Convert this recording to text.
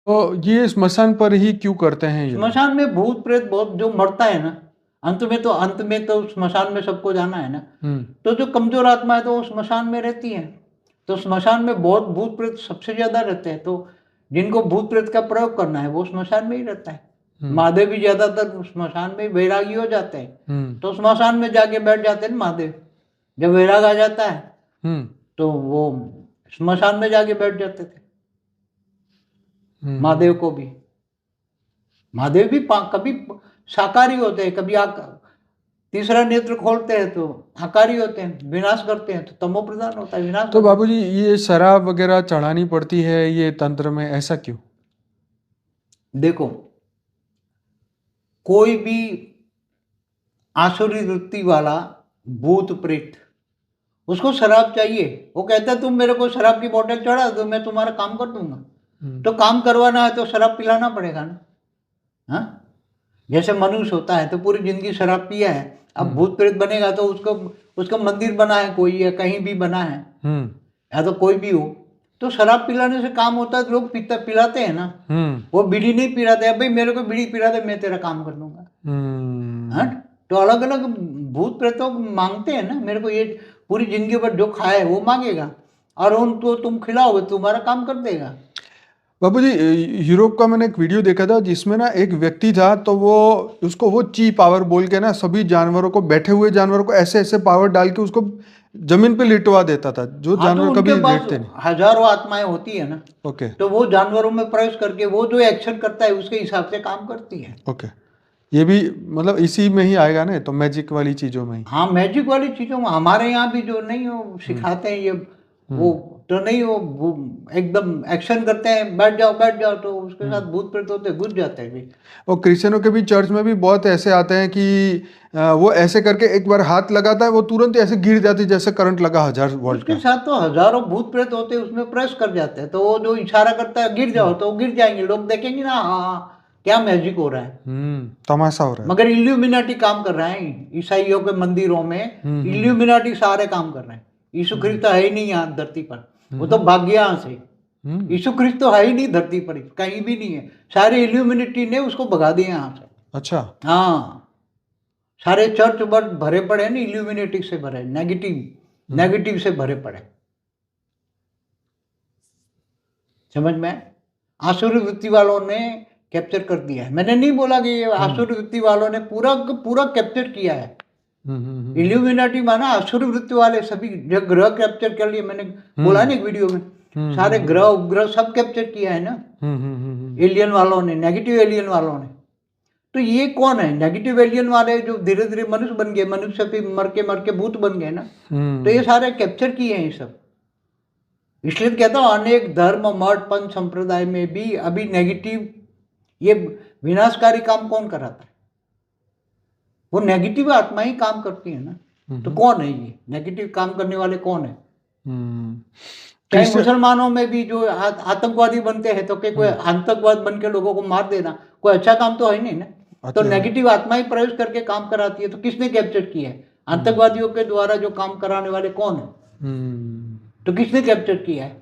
तो ये स्मशान पर ही क्यों करते हैं ये लोग? स्मशान में भूत प्रेत बहुत जो मरता है ना, अंत में तो स्मशान में सबको जाना है ना। तो जो कमजोर आत्मा है तो वो स्मशान में रहती है। तो स्मशान में बहुत भूत प्रेत सबसे ज्यादा रहते हैं। तो जिनको भूत प्रेत का प्रयोग करना है वो स्मशान में ही रहता है। महादेव भी ज्यादातर स्मशान में वैरागी हो जाते हैं, तो स्मशान में जाके बैठ जाते हैं ना महादेव। जब वैराग आ जाता है तो वो स्मशान में जाके बैठ जाते थे। महादेव को भी, महादेव भी कभी शाकाहारी होते हैं, कभी तीसरा नेत्र खोलते हैं तो आकारी होते हैं, विनाश करते हैं तो तमो प्रधान होता है, विनाश। तो बाबूजी ये शराब वगैरह चढ़ानी पड़ती है ये तंत्र में, ऐसा क्यों? देखो, कोई भी आसुरी वृत्ति वाला भूत प्रेत, उसको शराब चाहिए। वो कहता है तुम मेरे को शराब की बोतल चढ़ा दो, मैं तुम्हारा काम कर दूंगा। तो काम करवाना है तो शराब पिलाना पड़ेगा ना। हाँ, जैसे मनुष्य होता है तो पूरी जिंदगी शराब पिया है, अब भूत प्रेत बनेगा तो उसका मंदिर बना है कोई, या कहीं भी बना है, या तो कोई भी हो, तो शराब पिलाने से काम होता है तो लोग पिलाते हैं ना। वो बीड़ी नहीं पिलाते, भाई मेरे को बीड़ी पिला दे मैं तेरा काम कर दूंगा। हाँ, तो अलग अलग भूत प्रेतों मांगते हैं ना, मेरे को ये पूरी जिंदगी भर जो खाए वो मांगेगा, और उनको तुम खिलाओगे तुम्हारा काम कर देगा। बाबूजी यूरोप का मैंने एक वीडियो देखा था जिसमें ना एक व्यक्ति था, तो वो उसको वो ची पावर बोल के ना सभी जानवरों को, बैठे हुए जानवरों को ऐसे ऐसे पावर डाल के उसको जमीन पे लिटवा देता था, जो जानवर कभी लेटते नहीं। हजारों आत्माएं होती है ना। ओके। तो वो जानवरों में प्रवेश करके वो जो एक्शन करता है उसके हिसाब से काम करती है। ओके, ये भी मतलब इसी में ही आएगा ना, तो मैजिक वाली चीजों में ही। हाँ, मैजिक वाली चीजों में हमारे यहाँ भी जो नहीं हो सिखाते हैं ये, वो तो नहीं, वो एकदम एक्शन करते हैं, बैठ जाओ, तो उसके साथ भूत प्रेत होते घुस जाते हैं भी। और क्रिश्चियनों के भी चर्च में भी बहुत ऐसे आते हैं कि वो ऐसे करके एक बार हाथ लगाता है, वो तुरंत ऐसे गिर जाती है जैसे करंट लगा 1000 वोल्ट का। उसके साथ तो हजारों भूत प्रेत होते हैं, उसमें प्रेस कर जाते हैं, तो वो जो इशारा करता है गिर जाओ तो वो गिर जाएंगे, लोग देखेंगे ना, हाँ क्या मैजिक हो रहा है। तमाशा हो रहा है। मगर इल्यूमिनाटी काम कर रहा है ईसाइयों के मंदिरों में, इल्यूमिनाटी सारे काम कर रहे हैं। यीशु ख्रिस्त तो है ही नहीं यहाँ धरती पर, वो तो भाग गया यहाँ से। यीशु ख्रिस्त तो है ही नहीं धरती पर, कहीं भी नहीं है, सारे इल्यूमिनाटी ने उसको भगा दिया यहाँ से। अच्छा। हाँ, सारे चर्च भरे पड़े हैं ना, इल्यूमिनेटिक से भरे, नेगेटिव से भरे पड़े। समझ में? आसुरी वृत्ति वालों ने कैप्चर कर दिया है। मैंने नहीं बोला कि ये आसुरी वृत्ति वालों ने पूरा कैप्चर किया है। इल्यूमिनाटी माना आसुरी वृत्ति वाले सभी ग्रह कैप्चर कर लिए, मैंने बोला ना एक वीडियो में, सारे ग्रह उपग्रह सब कैप्चर किया है ना एलियन वालों ने, नेगेटिव एलियन वालों ने। तो ये कौन है नेगेटिव एलियन वाले, जो धीरे धीरे मनुष्य बन गए, मनुष्य फिर मर के भूत बन गए ना। तो ये सारे कैप्चर किए हैं ये सब। इसलिए कहता हूँ अनेक धर्म मठ पंथ संप्रदाय में भी अभी नेगेटिव, ये विनाशकारी काम कौन कराता है? वो नेगेटिव आत्मा ही काम करती है ना। तो कौन है ये नेगेटिव काम करने वाले, कौन है? चाहे मुसलमानों में भी जो आतंकवादी बनते हैं, तो कोई आतंकवाद बन के लोगों को मार देना कोई अच्छा काम तो है नहीं ना। तो नेगेटिव आत्मा ही प्रवेश करके काम कराती है। तो किसने कैप्चर किया है? आतंकवादियों के द्वारा जो काम कराने वाले कौन है? तो किसने कैप्चर किया है?